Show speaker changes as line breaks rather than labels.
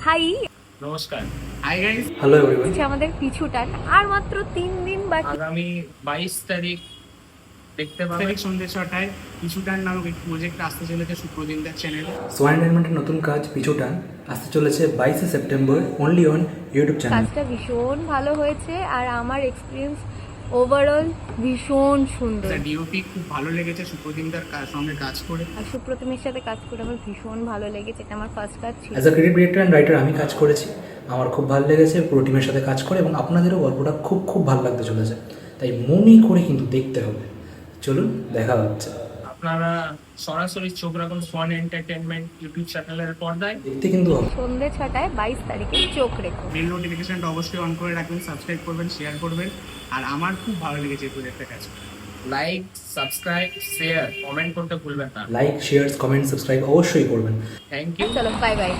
High,
নমস্কার। Hi guys.
Hello everyone.
হচ্ছে আমাদের পিছুটান আর মাত্র 3 দিন বাকি।
আগামী 22 তারিখ দেখতে পাবেন সন্ধ্যে 6টায় পিছুটান নামক একটি প্রজেক্ট আসতে চলেছে সুপ্রদিনদার চ্যানেলে।
সোয়ান এন্টারটেইনমেন্টের নতুন কাজ পিছুটান আসতে চলেছে 22শে September only on YouTube channel.
কাজটা ভীষণ ভালো হয়েছে আর আমার এক্সপিরিয়েন্স ওভারঅল ভীষণ সুন্দর।
ডিওপি খুব ভালো লেগেছে সুপ্রদিনদার সঙ্গে কাজ করে।
আর সুপ্রতিমের সাথে কাজ করে আমার ভীষণ ভালো লেগেছে, এটা আমার ফার্স্ট কাজ ছিল।
As a creative director and writer আমি কাজ করেছি, আমার খুব ভালো লেগেছে পুরো টিমের সাথে কাজ করে, এবং আপনাদেরও গল্পটা খুব খুব ভালো লাগতে চলেছে, তাই মনে করে কিন্তু দেখতে হবে। চলুন দেখা হচ্ছে।
আপনারা সরাসরি চোখ রাখুন সোয়ান এন্টারটেনমেন্ট ইউটিউব চ্যানেলের পর্দায়।
দেখতে কিন্তু হবে।
সন্ধ্যে 6টায় 22 তারিখে চোখ রেখো।
বেল নোটিফিকেশনটা অবশ্যই অন করে রাখবেন, সাবস্ক্রাইব করবেন, শেয়ার করবেন। আর আমার খুব ভালো লেগেছে এই প্রজেক্টের কাজ। লাইক, সাবস্ক্রাইব, শেয়ার, কমেন্ট করতে ভুলবেন না।
লাইক, শেয়ার, কমেন্ট, সাবস্ক্রাইব অবশ্যই করবেন।
Thank you.
চলো বাই বাই।